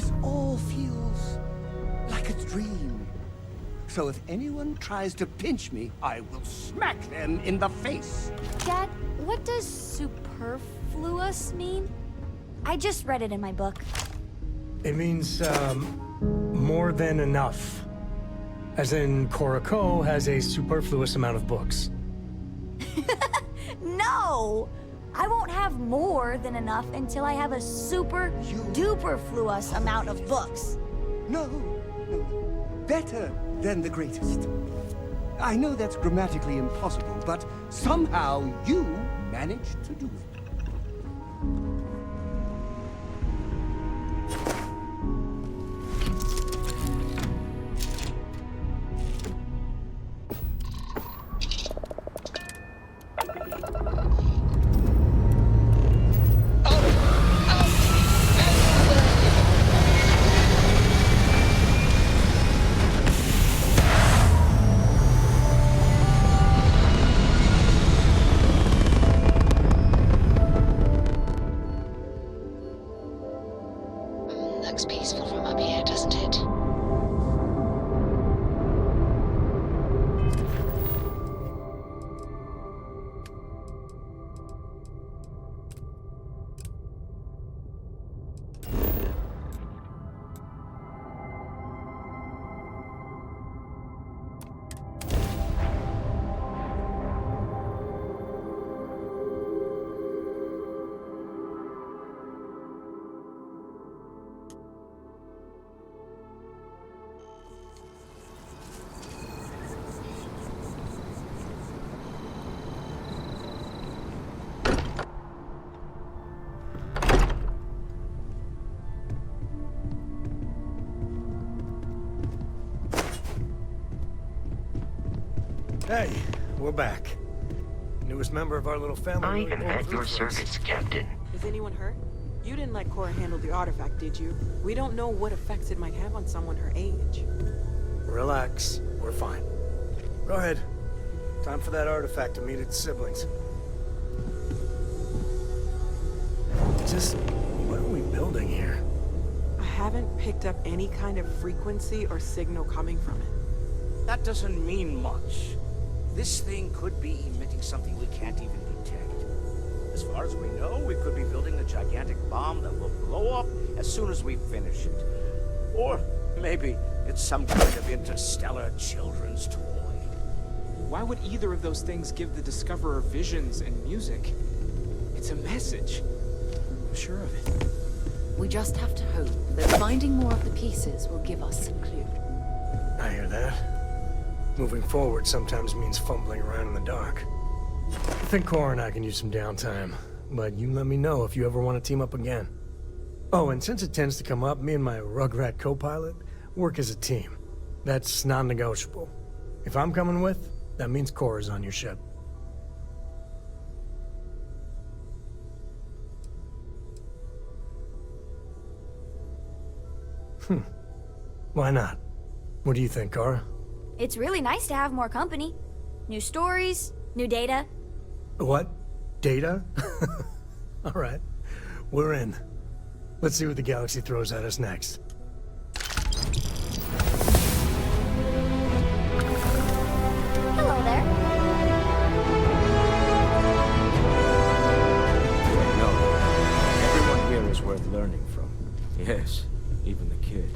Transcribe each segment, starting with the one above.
This all feels like a dream. So if anyone tries to pinch me, I will smack them in the face. Dad, what does superfluous mean? I just read it in my book. It means, more than enough. As in, Korako has a superfluous amount of books. No! I won't have more than enough until I have a super-duper-fluous amount of books. No, no. Better than the greatest. I know that's grammatically impossible, but somehow you managed to do it. Looks peaceful from up here, doesn't it? Hey, we're back. Newest member of our little family. I really am pulls at your ruthless. service, Captain. Is anyone hurt? You didn't let Cora handle the artifact, did you? We don't know what effects it might have on someone her age. Relax, we're fine. Go ahead. Time for that artifact to meet its siblings. Just, what are we building here? I haven't picked up any kind of frequency or signal coming from it. That doesn't mean much. This thing could be emitting something we can't even detect. As far as we know, we could be building a gigantic bomb that will blow up as soon as we finish it. Or maybe it's some kind of interstellar children's toy. Why would either of those things give the Discoverer visions and music? It's a message. I'm sure of it. We just have to hope that finding more of the pieces will give us some clue. I hear that. Moving forward sometimes means fumbling around in the dark. I think Cora and I can use some downtime, but you let me know if you ever want to team up again. Oh, and since it tends to come up, me and my Rugrat co-pilot work as a team. That's non-negotiable. If I'm coming with, that means Cora's on your ship. Why not? What do you think, Cora? It's really nice to have more company. New stories, new data. What? Data? All right. We're in. Let's see what the galaxy throws at us next. Hello there. No, everyone here is worth learning from. Yes, even the kid.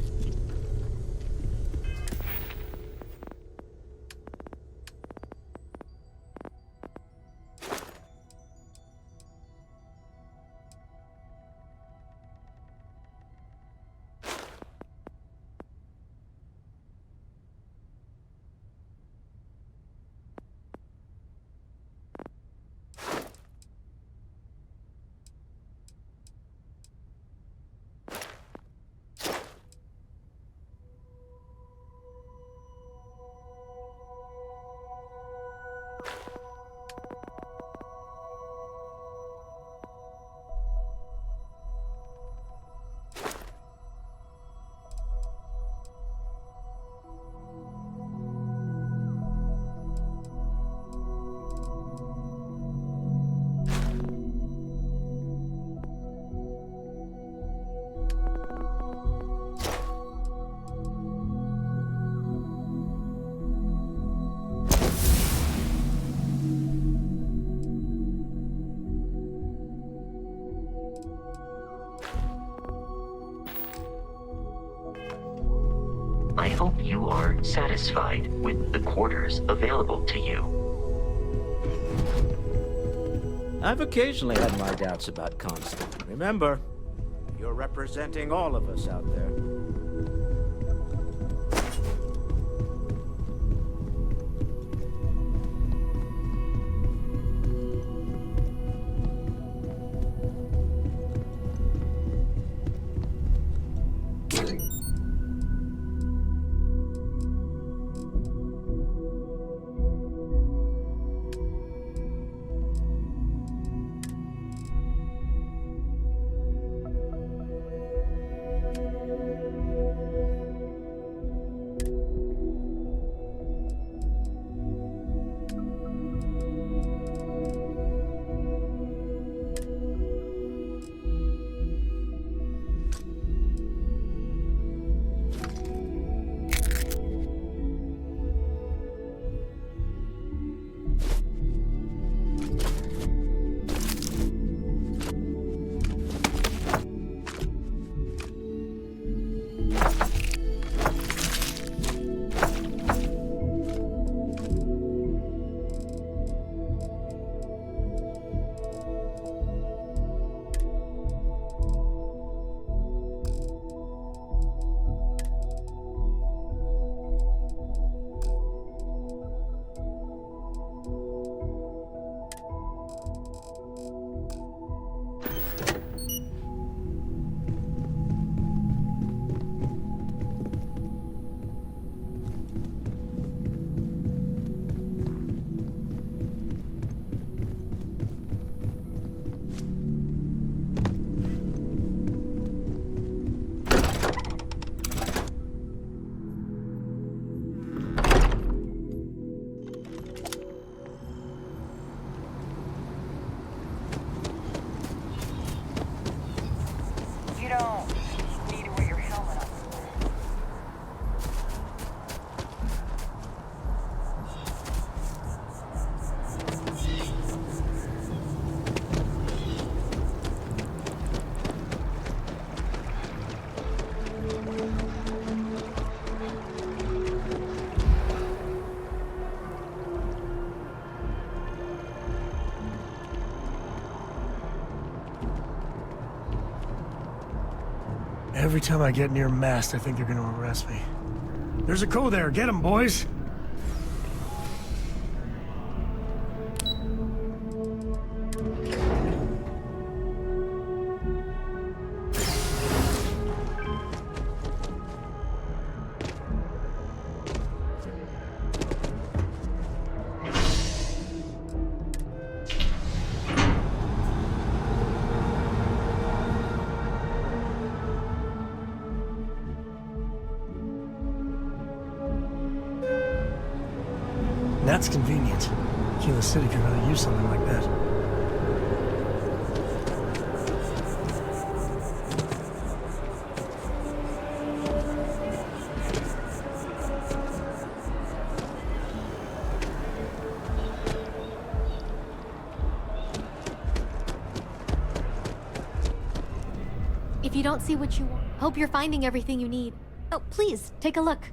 satisfied with the quarters available to you. I've occasionally had my doubts about Constant. Remember, you're representing all of us out there. Every time I get near mast, I think they're gonna arrest me. There's a co there. Get him, boys! That's convenient. Keyless City could really use something like that. If you don't see what you want, hope you're finding everything you need. Oh, please, take a look.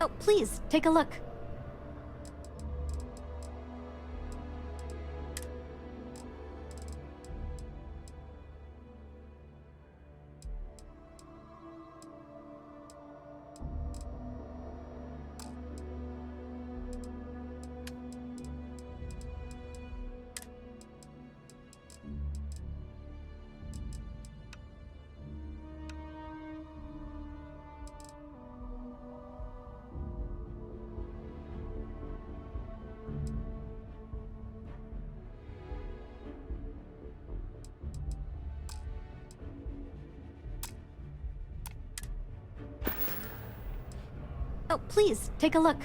Oh, please, take a look. Oh, please, take a look.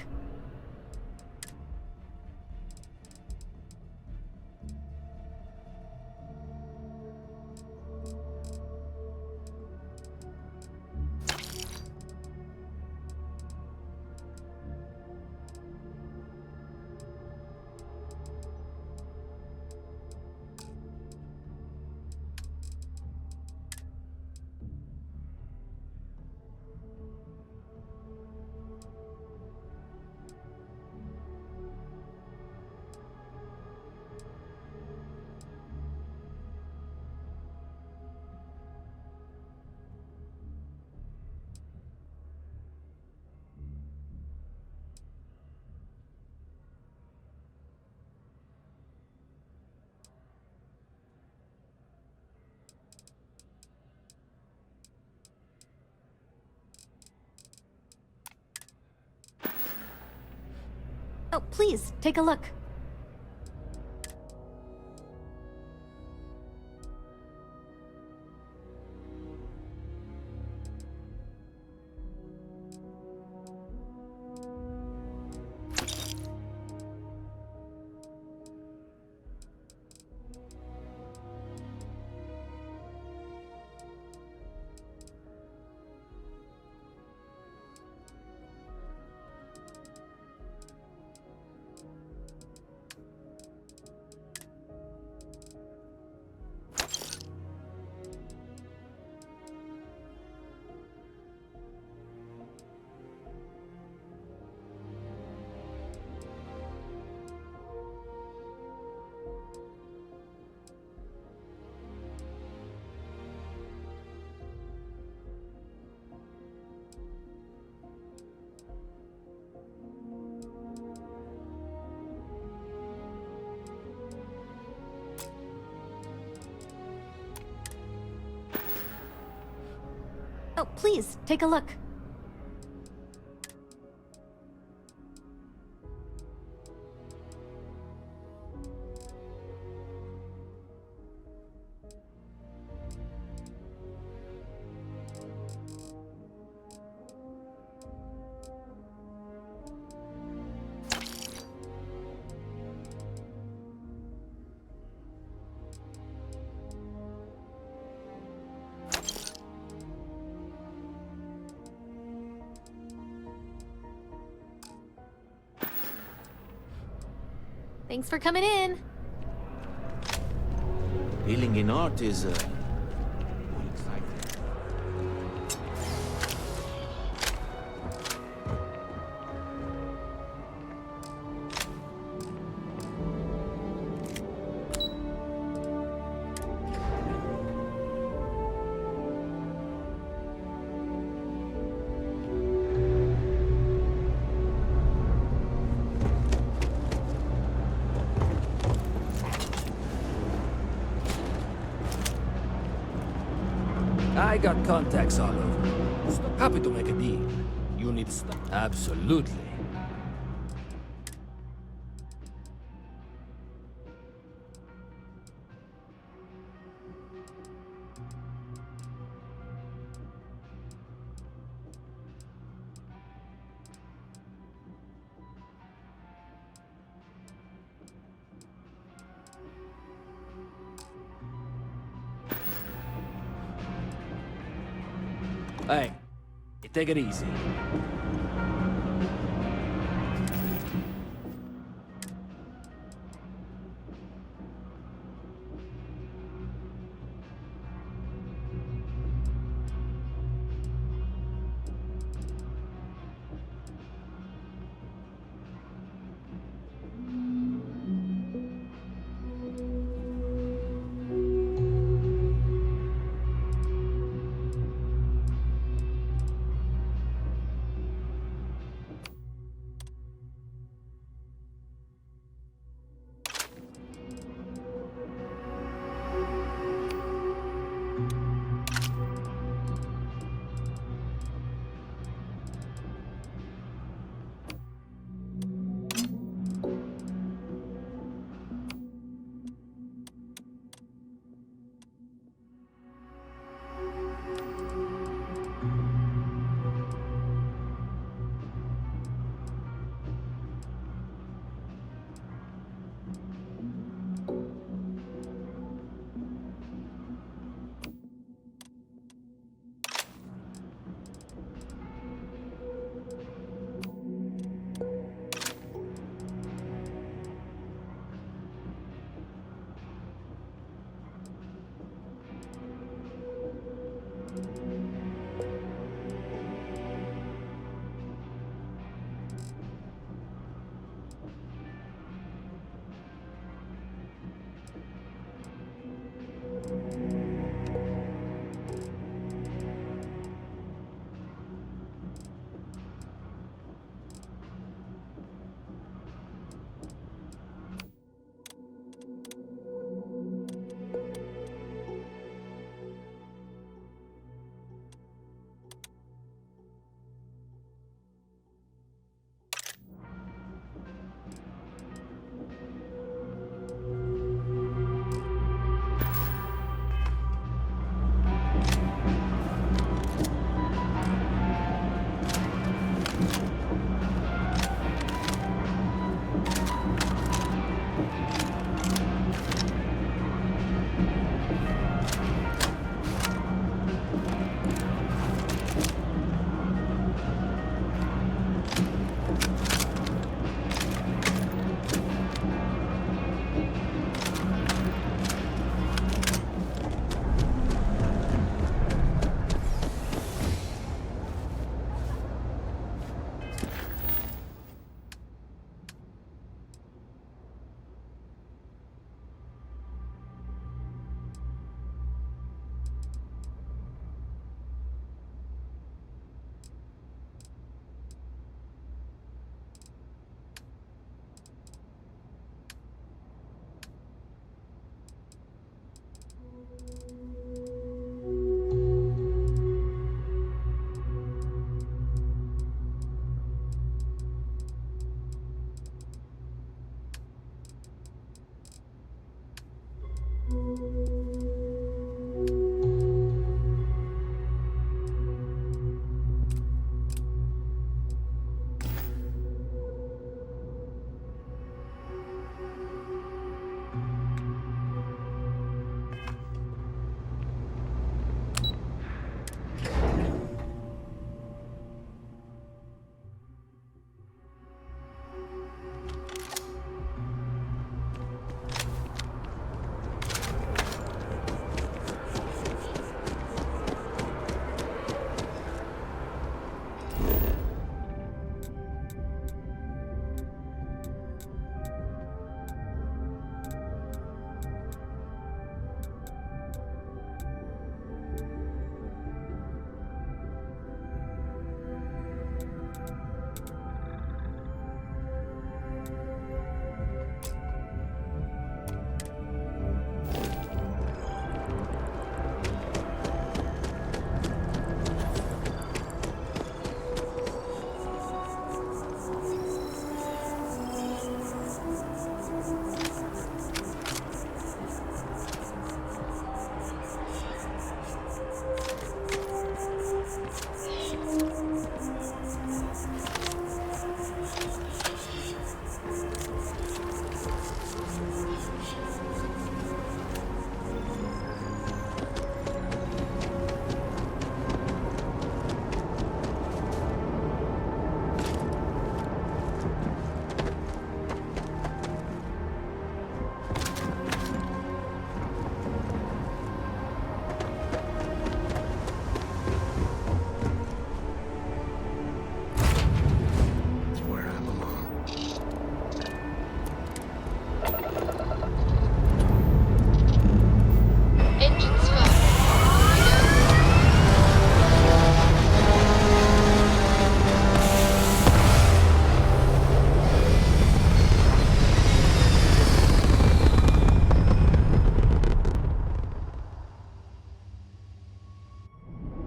Oh, please, take a look. Oh, please, take a look. Thanks for coming in. Healing in art is exciting. I got contacts all over. Happy to make a deal. You need stuff. Absolutely. Hey, take it easy.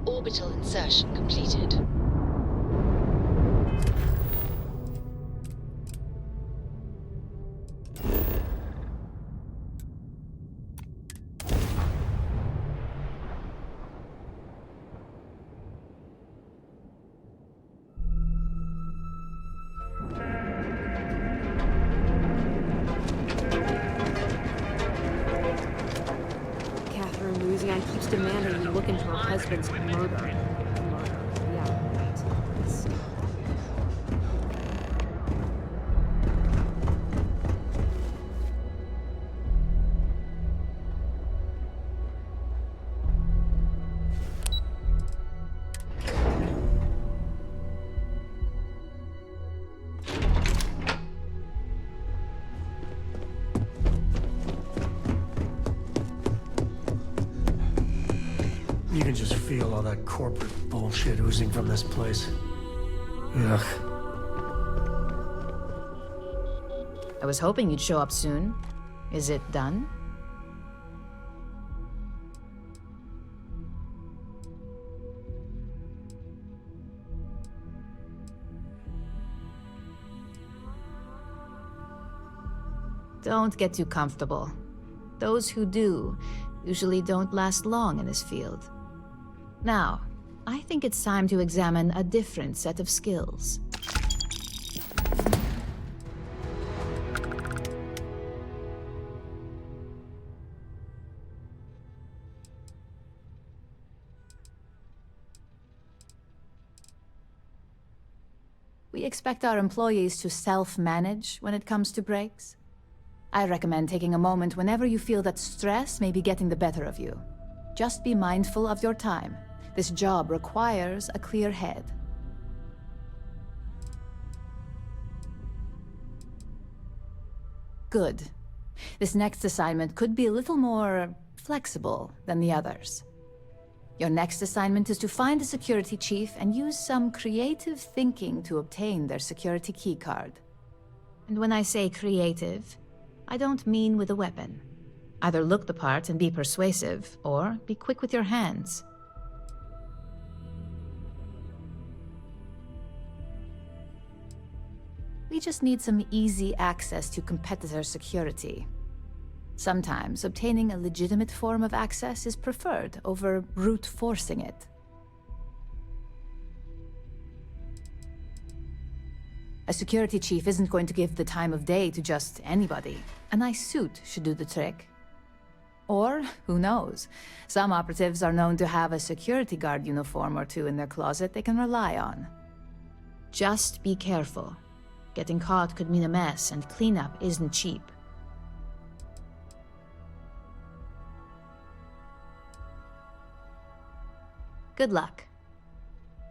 Orbital insertion completed. Ryujin keeps demanding you look into her husband's murder. Yeah, right. Stop. You can just feel all that corporate bullshit oozing from this place. Ugh. I was hoping you'd show up soon. Is it done? Don't get too comfortable. Those who do usually don't last long in this field. Now, I think it's time to examine a different set of skills. We expect our employees to self-manage when it comes to breaks. I recommend taking a moment whenever you feel that stress may be getting the better of you. Just be mindful of your time. This job requires a clear head. Good. This next assignment could be a little more flexible than the others. Your next assignment is to find the security chief and use some creative thinking to obtain their security keycard. And when I say creative, I don't mean with a weapon. Either look the part and be persuasive, or be quick with your hands. We just need some easy access to competitor security. Sometimes obtaining a legitimate form of access is preferred over brute forcing it. A security chief isn't going to give the time of day to just anybody. A nice suit should do the trick. Or, who knows, some operatives are known to have a security guard uniform or two in their closet they can rely on. Just be careful. Getting caught could mean a mess, and cleanup isn't cheap. Good luck.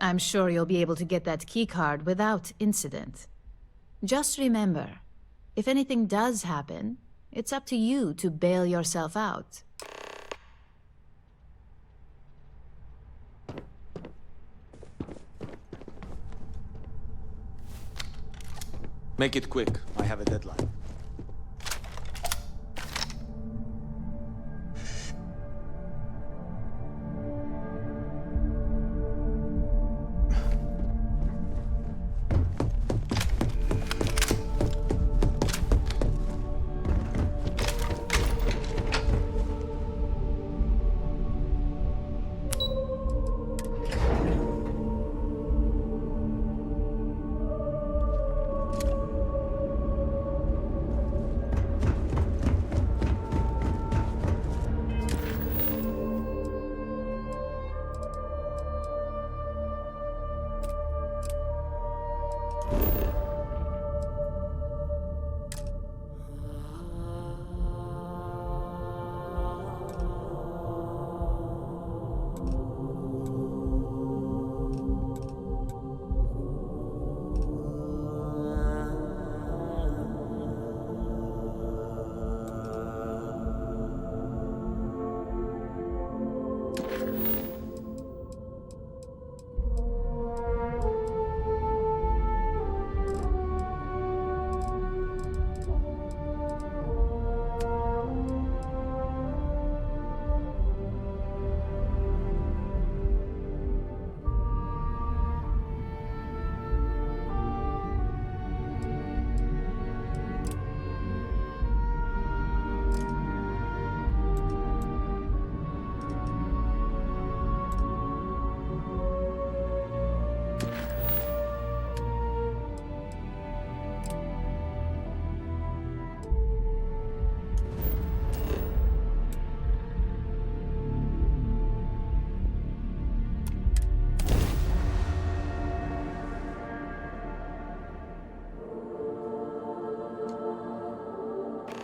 I'm sure you'll be able to get that keycard without incident. Just remember, if anything does happen, it's up to you to bail yourself out. Make it quick. I have a deadline.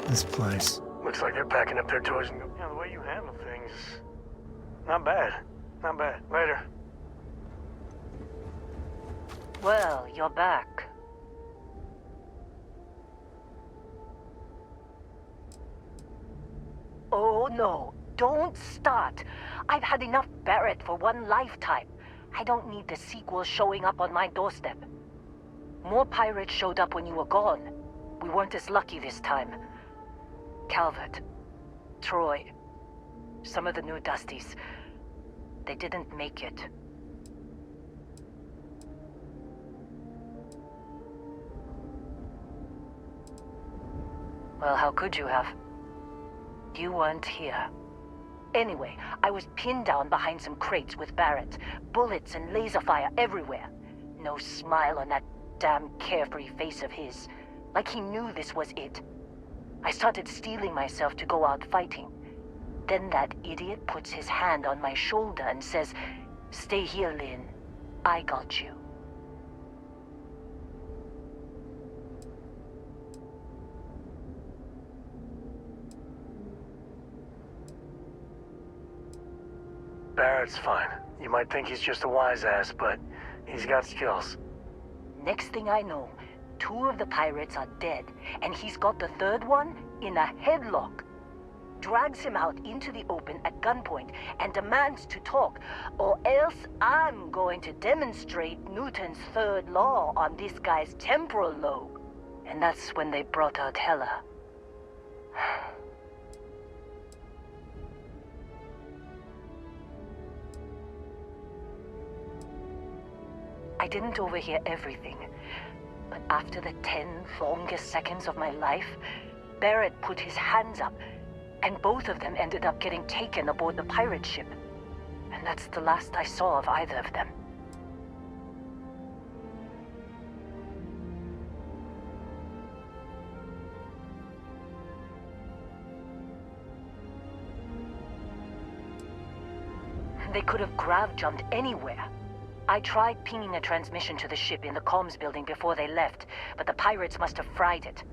This place. Looks like they're packing up their toys and the way you handle things. Not bad. Not bad. Later. Well, you're back. Oh no, don't start. I've had enough Barrett for one lifetime. I don't need the sequel showing up on my doorstep. More pirates showed up when you were gone. We weren't as lucky this time. Calvert, Troy, some of the new Dusties, they didn't make it. Well, how could you have? You weren't here. Anyway, I was pinned down behind some crates with Barrett. Bullets and laser fire everywhere. No smile on that damn carefree face of his. Like he knew this was it. I started steeling myself to go out fighting. Then that idiot puts his hand on my shoulder and says, "Stay here, Lynn. I got you." Barrett's fine. You might think he's just a wise ass, but he's got skills. Next thing I know, 2 of the pirates are dead, and he's got the 3rd one in a headlock. Drags him out into the open at gunpoint and demands to talk, or else I'm going to demonstrate Newton's 3rd law on this guy's temporal lobe. And that's when they brought out Hela. I didn't overhear everything, but after the 10 longest seconds of my life, Barrett put his hands up, and both of them ended up getting taken aboard the pirate ship. And that's the last I saw of either of them. They could have grav-jumped anywhere. I tried pinging a transmission to the ship in the comms building before they left, but the pirates must have fried it.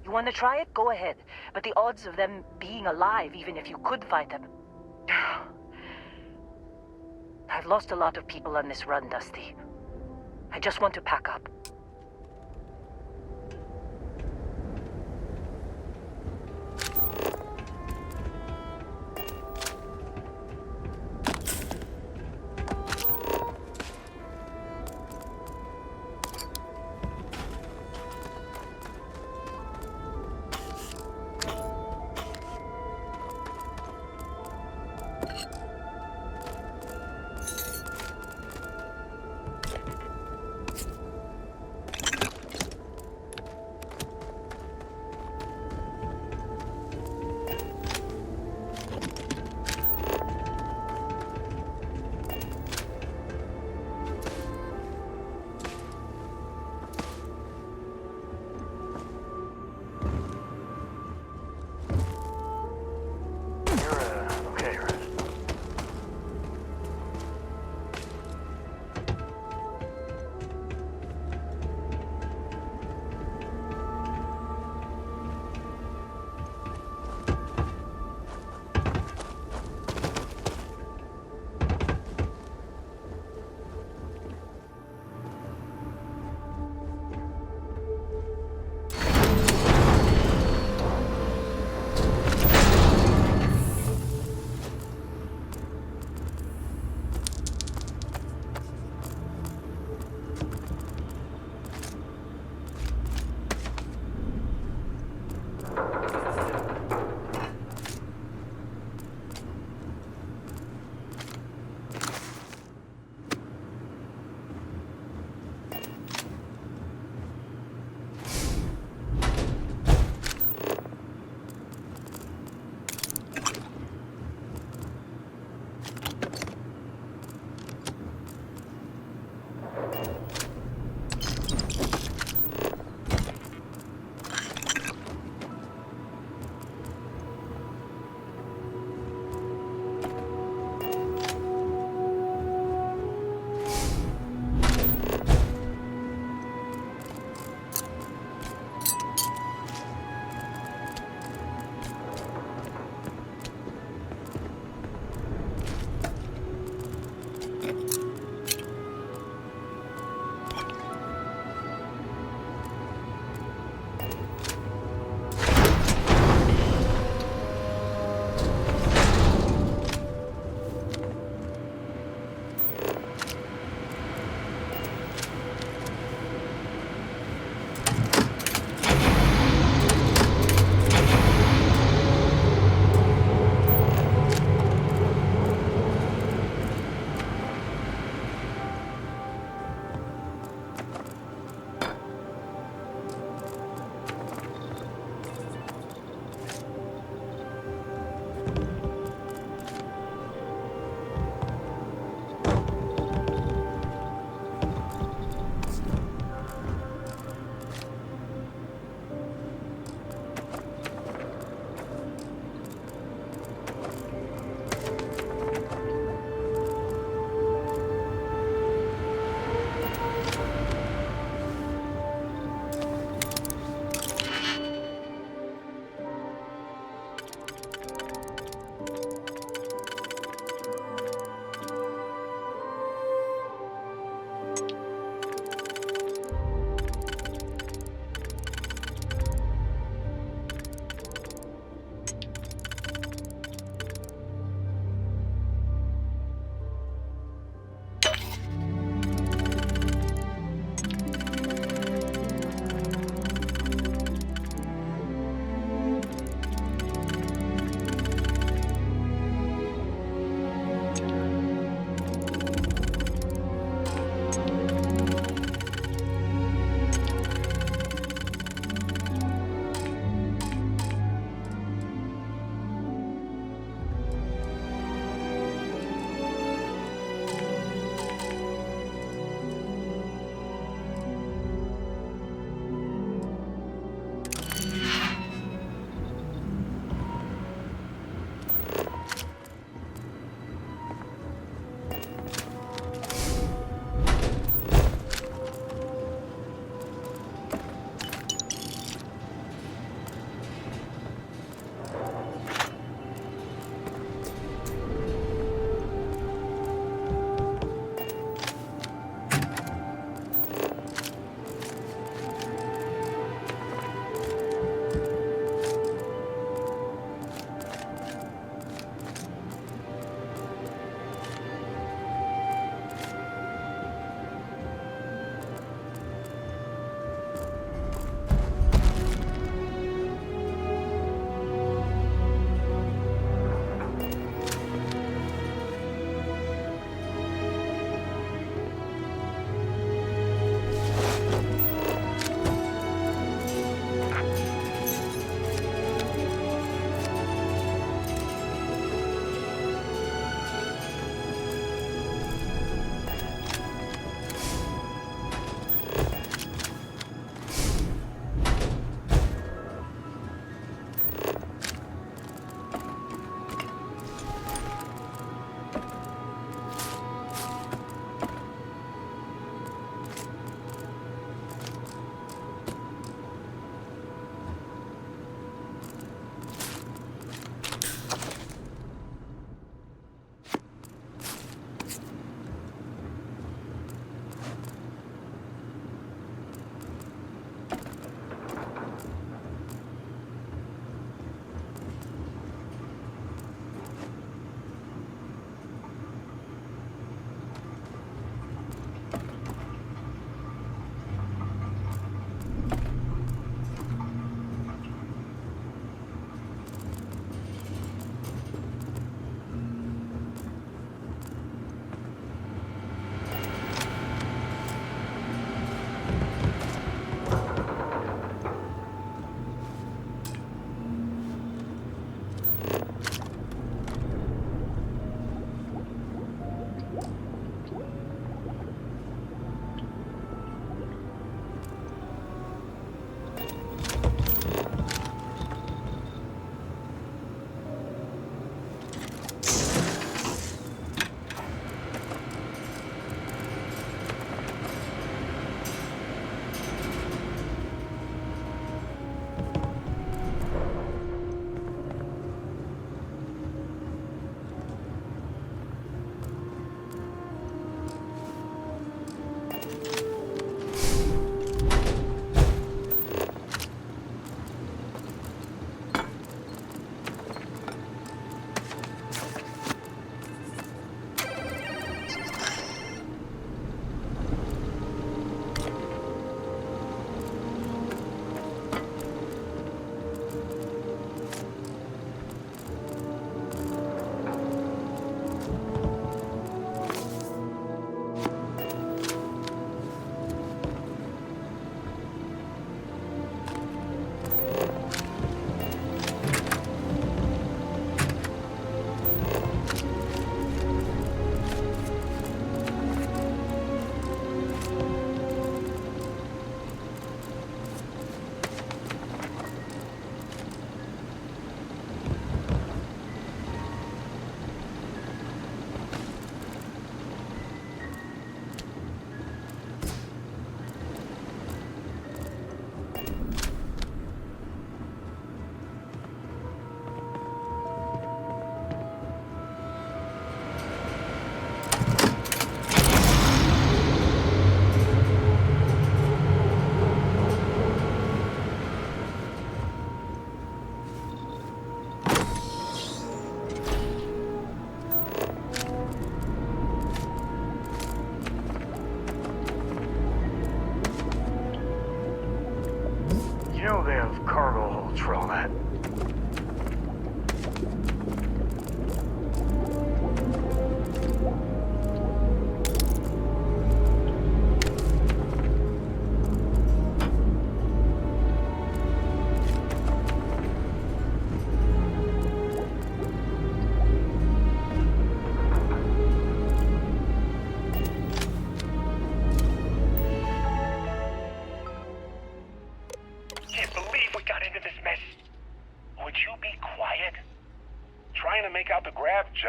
You want to try it? Go ahead. But the odds of them being alive, even if you could find them... I've lost a lot of people on this run, Dusty. I just want to pack up.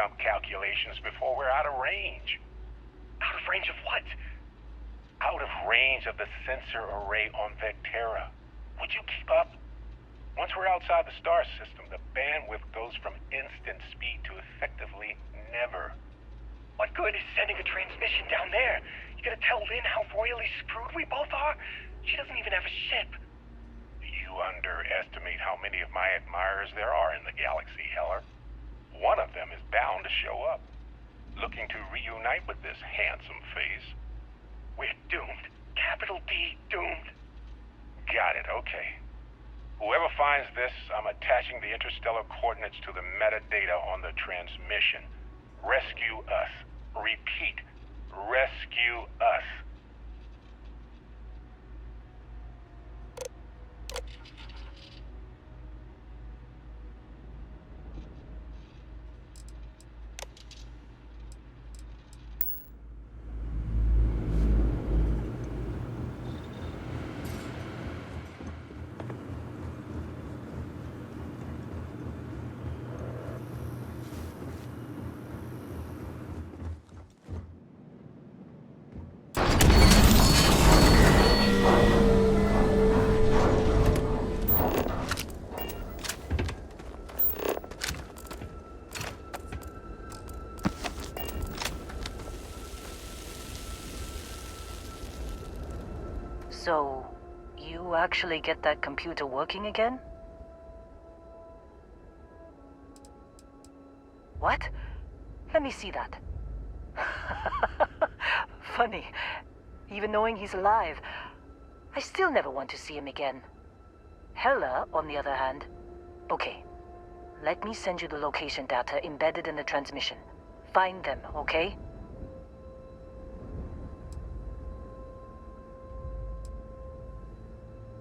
jump calculations before we're out of range. Out of range of what? Out of range of the sensor array on Vectera. Would you keep up? Once we're outside the star system, the bandwidth goes from instant speed to effectively never. What good is sending a transmission down there? You gonna tell Lynn how royally screwed we both are? She doesn't even have a ship. You underestimate how many of my admirers there are in the galaxy, Heller. One of them is bound to show up, looking to reunite with this handsome face. We're doomed. Capital D, doomed. Got it, okay. Whoever finds this, I'm attaching the interstellar coordinates to the metadata on the transmission. Rescue us. Repeat. Rescue us. So, you actually get that computer working again? What? Let me see that. Funny. Even knowing he's alive, I still never want to see him again. Hella, on the other hand. Okay. Let me send you the location data embedded in the transmission. Find them, okay?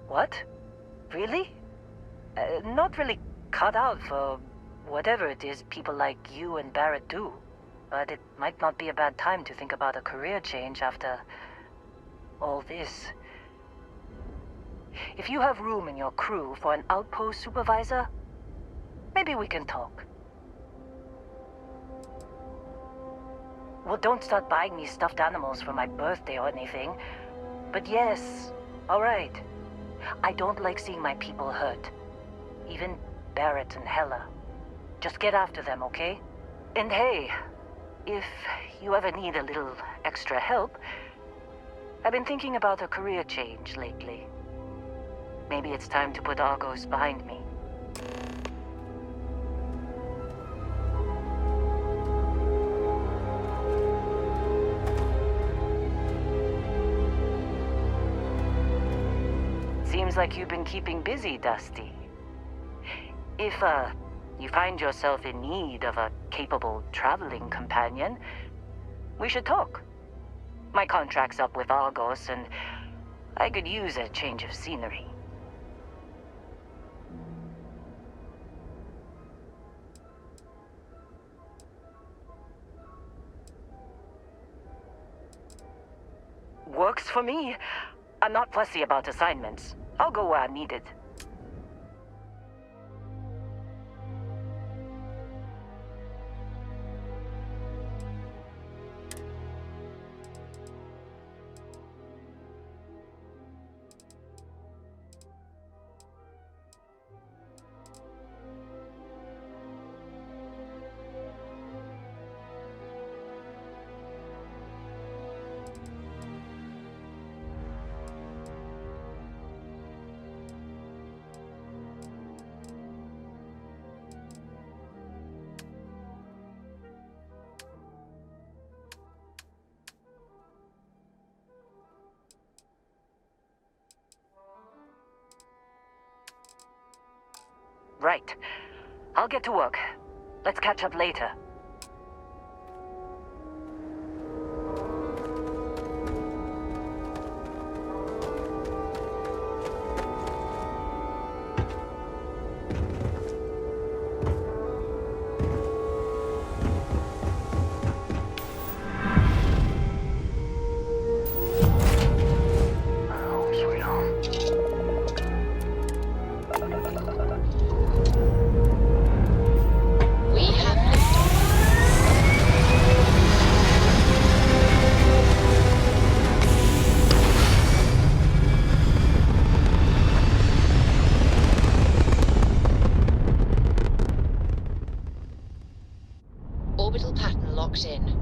What? Really? Not really cut out for whatever it is people like you and Barrett do. But it might not be a bad time to think about a career change after all this. If you have room in your crew for an outpost supervisor, maybe we can talk. Well, don't start buying me stuffed animals for my birthday or anything. But yes, all right. I don't like seeing my people hurt. Even Barrett and Hella. Just get after them, okay? And hey, if you ever need a little extra help, I've been thinking about a career change lately. Maybe it's time to put Argos behind me. Seems like you've been keeping busy, Dusty. If, you find yourself in need of a capable traveling companion, we should talk. My contract's up with Argos, and I could use a change of scenery. Works for me. I'm not fussy about assignments. I'll go where I'm needed. Right. I'll get to work. Let's catch up later. We have liftoff. pattern locked in.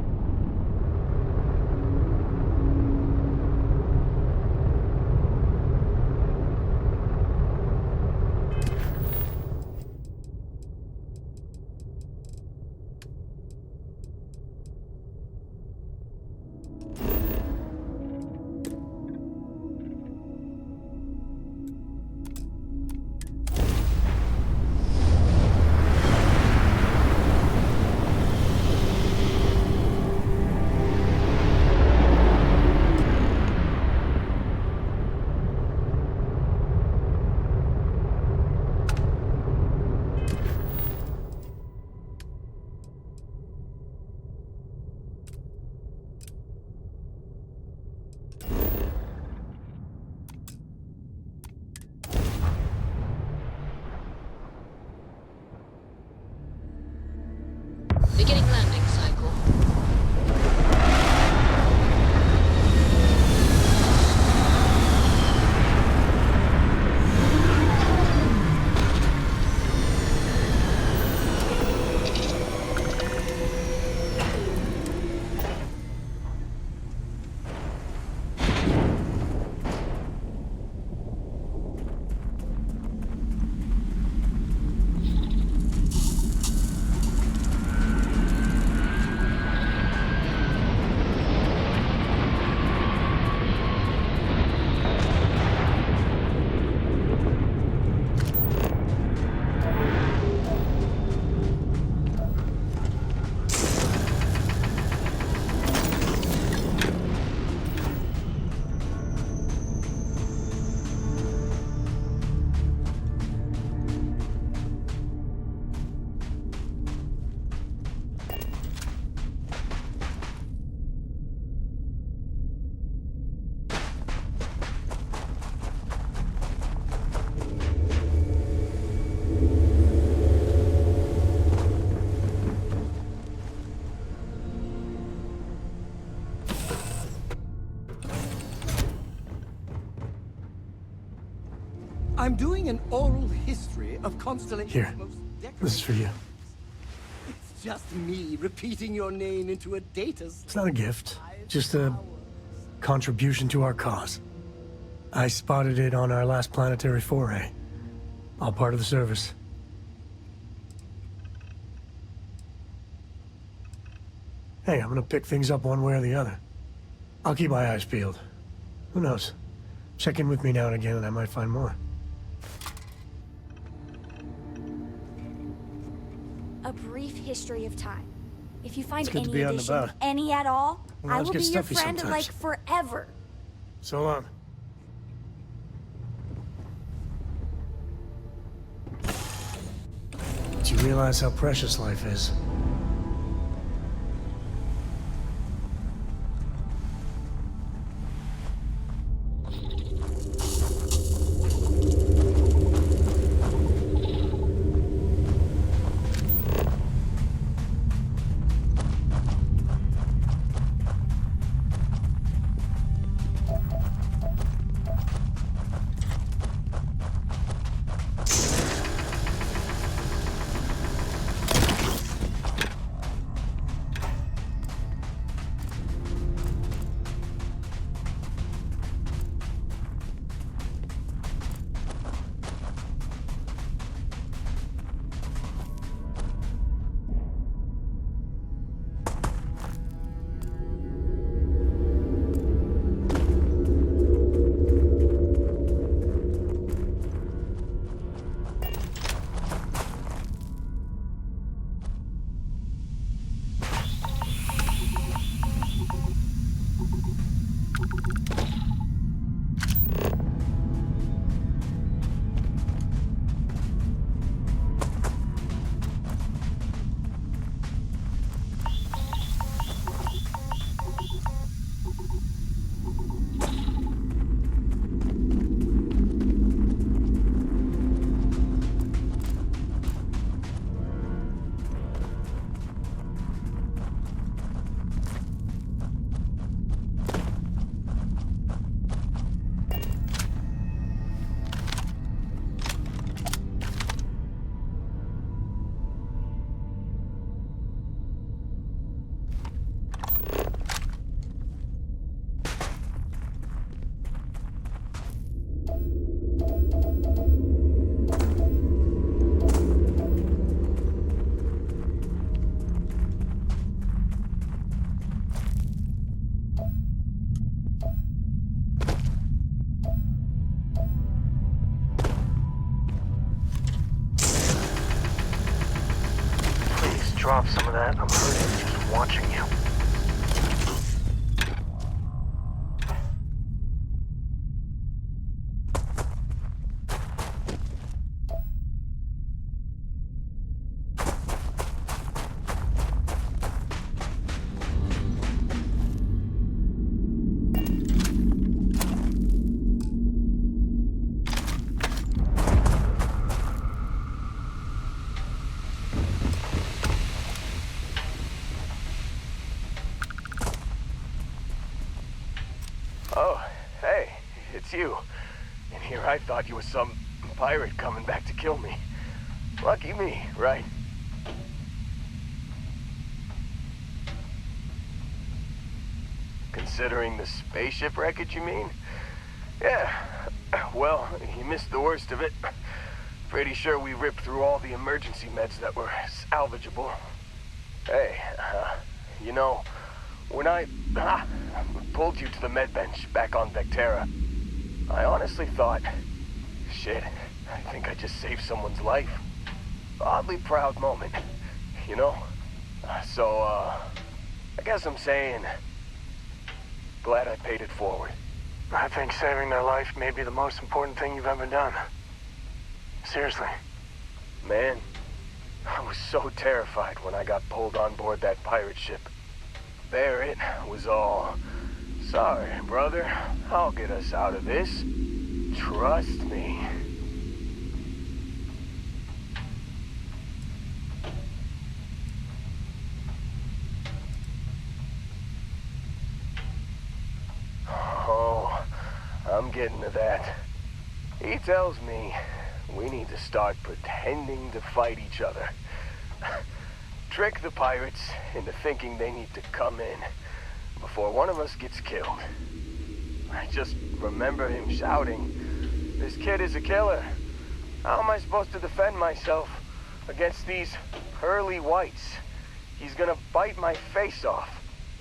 Beginning landing cycle. I'm doing an oral history of Constellation's Here, most decorated. this is for you. It's just me repeating your name into a data. It's not a gift, just a contribution to our cause. I spotted it on our last planetary foray. All part of the service. Hey, I'm gonna pick things up one way or the other. I'll keep my eyes peeled. Who knows? Check in with me now and again and I might find more. A brief history of time. If you find It's good to any be out and additions, about. any at all, Well, I lives will get be your stuffy friend sometimes. like forever. So long. Do you realize how precious life is? off some of that. I'm hurting just watching you. Oh, hey, it's you. And here I thought you was some pirate coming back to kill me. Lucky me, right? Considering the spaceship wreckage, you mean? Yeah, well, you missed the worst of it. Pretty sure we ripped through all the emergency meds that were salvageable. Hey, you know, when I pulled you to the med bench back on Vectera, I honestly thought, shit, I think I just saved someone's life. Oddly proud moment, you know? So, I guess I'm saying, glad I paid it forward. I think saving their life may be the most important thing you've ever done. Seriously. Man, I was so terrified when I got pulled on board that pirate ship. Barrett was all, sorry, brother, I'll get us out of this. Trust me. Oh, I'm getting to that. He tells me we need to start pretending to fight each other. Trick the pirates into thinking they need to come in before one of us gets killed. I just remember him shouting, "This kid is a killer. How am I supposed to defend myself against these pearly whites? He's gonna bite my face off."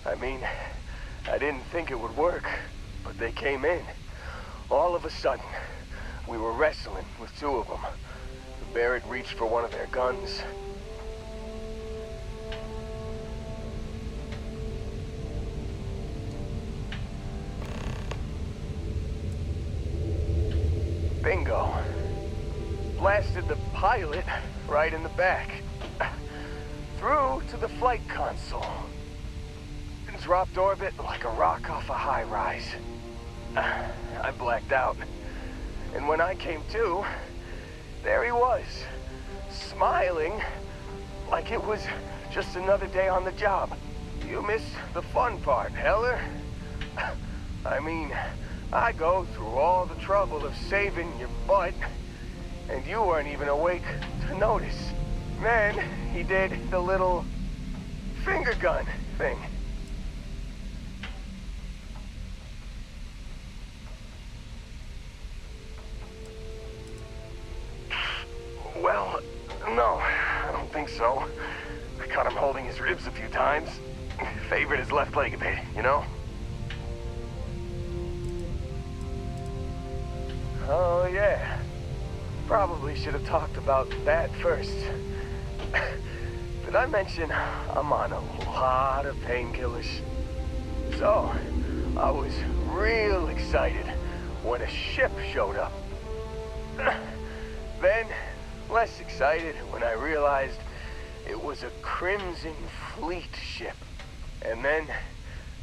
I mean, I didn't think it would work, but they came in. All of a sudden, we were wrestling with two of them. Barrett reached for one of their guns. Bingo. Blasted the pilot right in the back. Through to the flight console. And dropped orbit like a rock off a high rise. I blacked out. And when I came to, there he was, smiling like it was just another day on the job. You missed the fun part, Heller. I mean, I go through all the trouble of saving your butt, and you weren't even awake to notice. Then he did the little finger gun thing. Well, no, I don't think so. I caught him holding his ribs a few times. Favored his left leg a bit, you know? Oh, yeah. Probably should have talked about that first. Did I mention I'm on a lot of painkillers? So, I was real excited when a ship showed up. Then, less excited when I realized it was a Crimson Fleet ship. And then,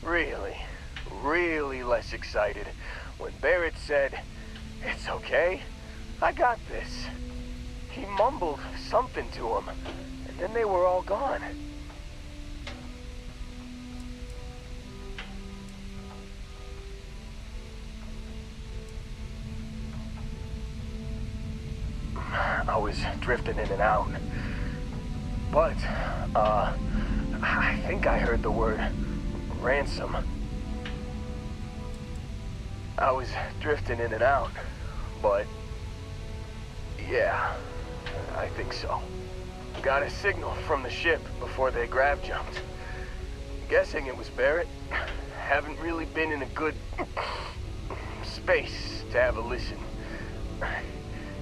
really less excited when Barrett said, "It's okay, I got this." He mumbled something to him, and then they were all gone. I was drifting in and out. But, I think I heard the word ransom. I was drifting in and out, but yeah, I think so. Got a signal from the ship before they grav jumped. Guessing it was Barrett. Haven't really been in a good space to have a listen.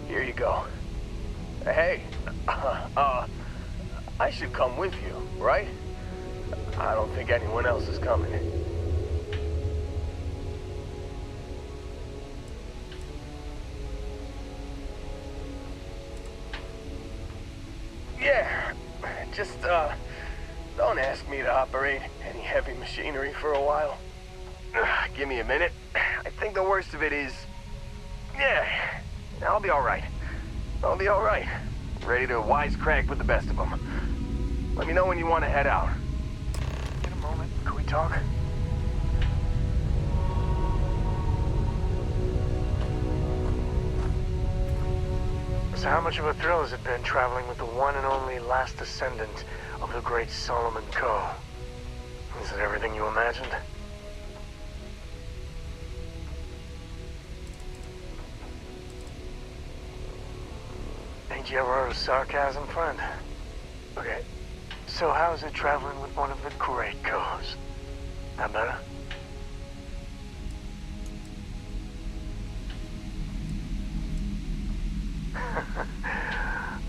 Here you go. Hey, I should come with you, right? I don't think anyone else is coming. Yeah, just, don't ask me to operate any heavy machinery for a while. Give me a minute. I think the worst of it is... Yeah, I'll be alright. I'll be alright. Ready to wisecrack with the best of them. Let me know when you want to head out. In a moment, can we talk? So how much of a thrill has it been traveling with the one and only last descendant of the great Solomon Coe? Is it everything you imagined? Ain't you ever heard of sarcasm, friend? Okay, so how's it traveling with one of the great Coes? That better?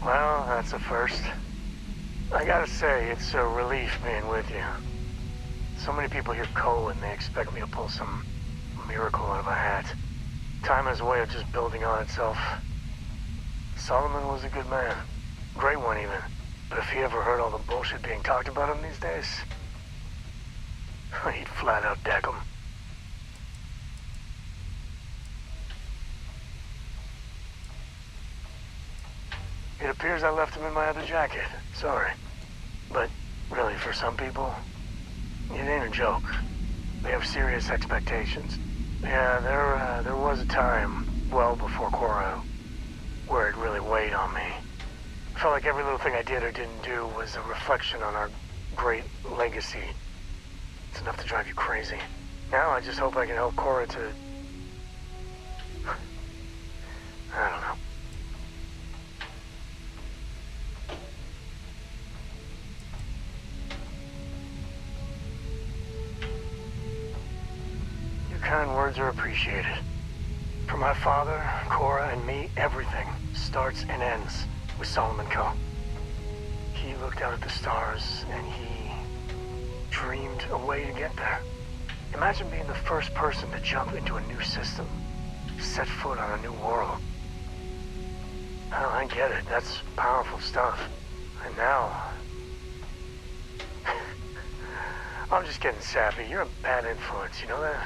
Well, that's a first. I gotta say, it's a relief being with you. So many people hear Coe and they expect me to pull some miracle out of a hat. Time has a way of just building on itself. Solomon was a good man. Great one, even. But if he ever heard all the bullshit being talked about him these days, he'd flat out deck him. It appears I left him in my other jacket. Sorry. But really, for some people, it ain't a joke. They have serious expectations. Yeah, there was a time, well before Cora, where it really weighed on me. I felt like every little thing I did or didn't do was a reflection on our great legacy. It's enough to drive you crazy. Now I just hope I can help Cora to... I don't know. Your kind words are appreciated. For my father, Cora, and me, everything starts and ends with Solomon Coe. He looked out at the stars, and he dreamed a way to get there. Imagine being the first person to jump into a new system, set foot on a new world. Oh, I get it. That's powerful stuff. And now... I'm just getting sappy. You're a bad influence, you know that?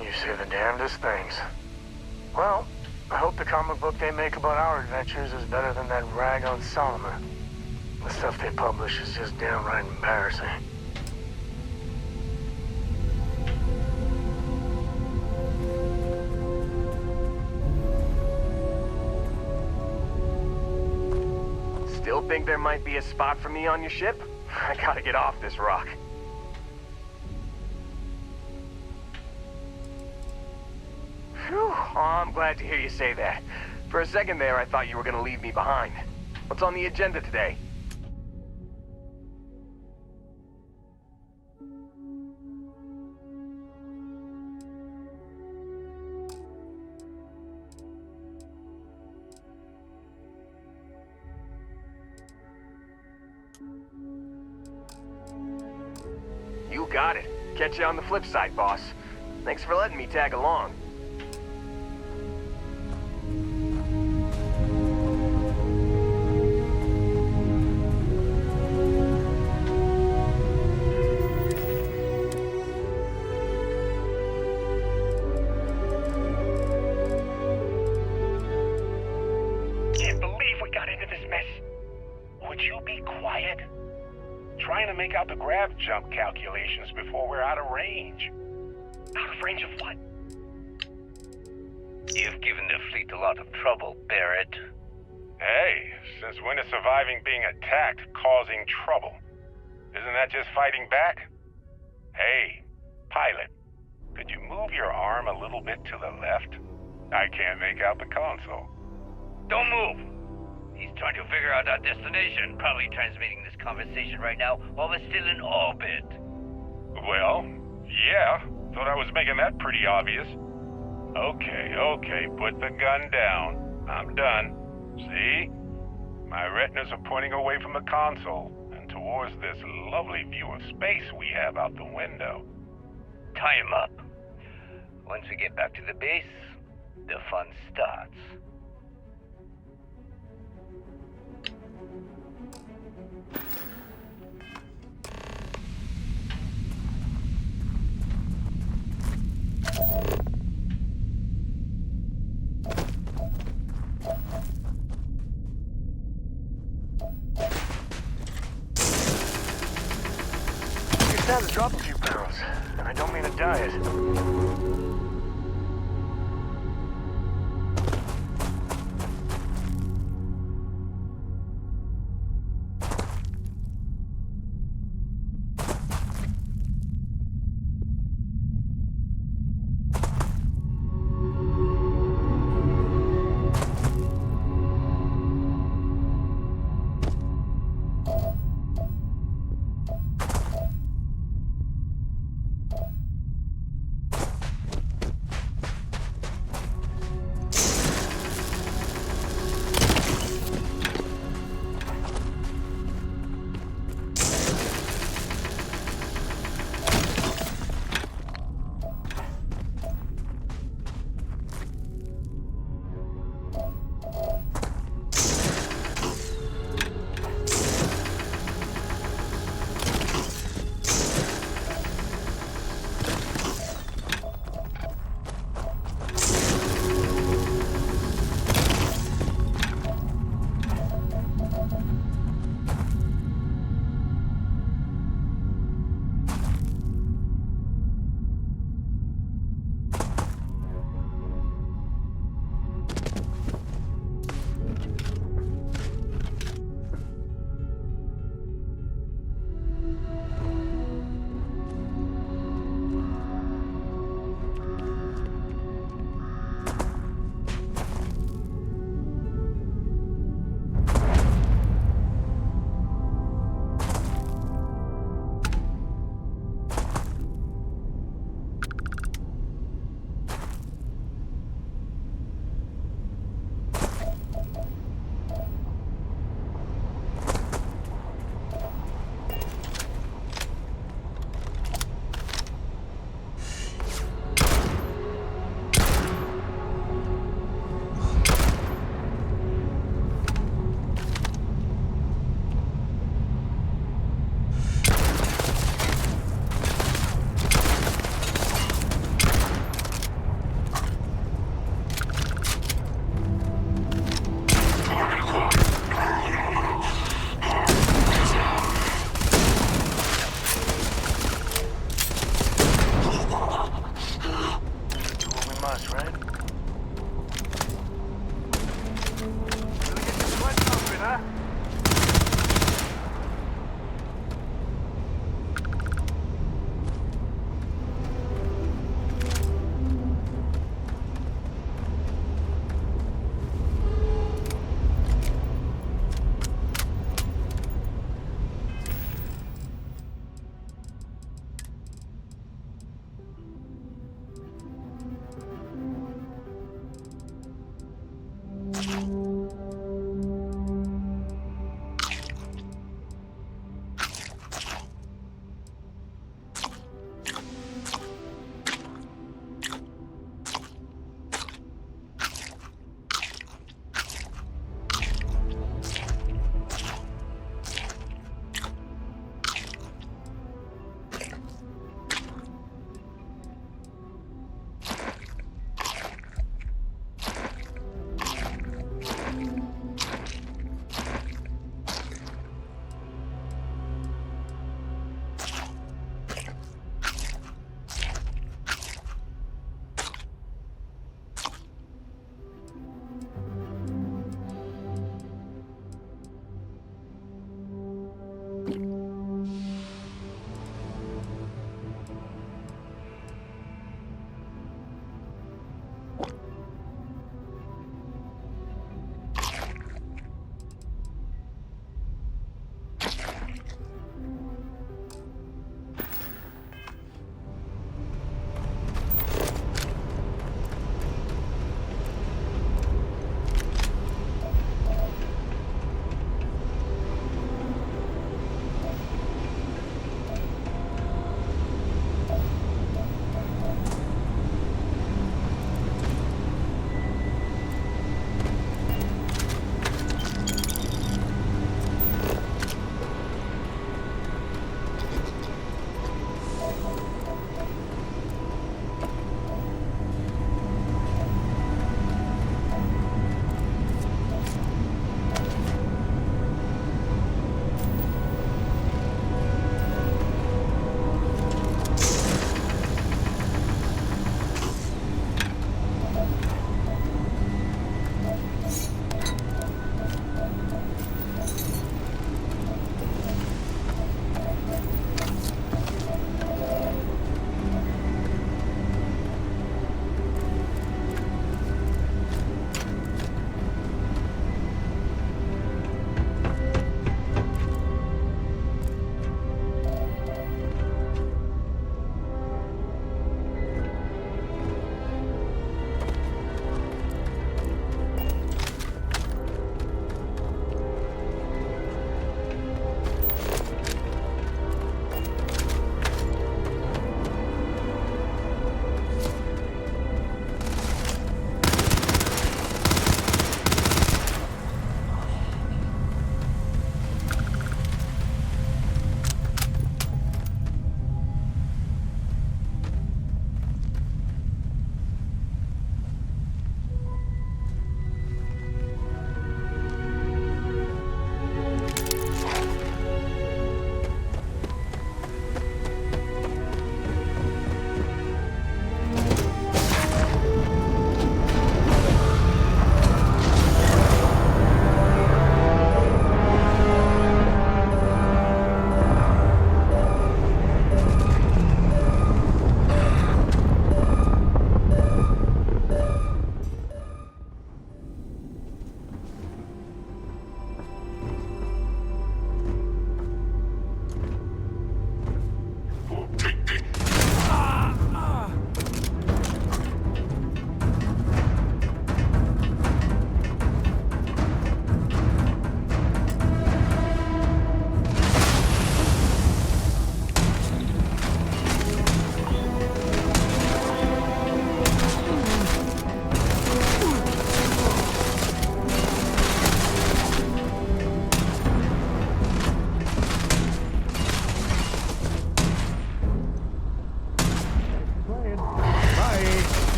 You say the damnedest things. Well, I hope the comic book they make about our adventures is better than that rag on Solomon. The stuff they publish is just downright embarrassing. Still think there might be a spot for me on your ship? I gotta get off this rock. Whew, oh, I'm glad to hear you say that. For a second there, I thought you were gonna leave me behind. What's on the agenda today? You got it. Catch you on the flip side, boss. Thanks for letting me tag along. Can't believe we got into this mess. Would you be quiet? Trying to make out the grav jump calculations before we're out of range. Out of range of what? You've given the fleet a lot of trouble, Barrett. Hey, since when is surviving being attacked causing trouble? Isn't that just fighting back? Hey, pilot, could you move your arm a little bit to the left? I can't make out the console. Don't move. He's trying to figure out our destination, probably transmitting this conversation right now while we're still in orbit. Well, yeah. Thought I was making that pretty obvious. Okay, put the gun down. I'm done. See? My retinas are pointing away from the console and towards this lovely view of space we have out the window. Tie him up. Once we get back to the base, the fun starts. It's time to drop a few pounds, and I don't mean a diet.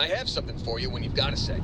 I have something for you when you've got a sec.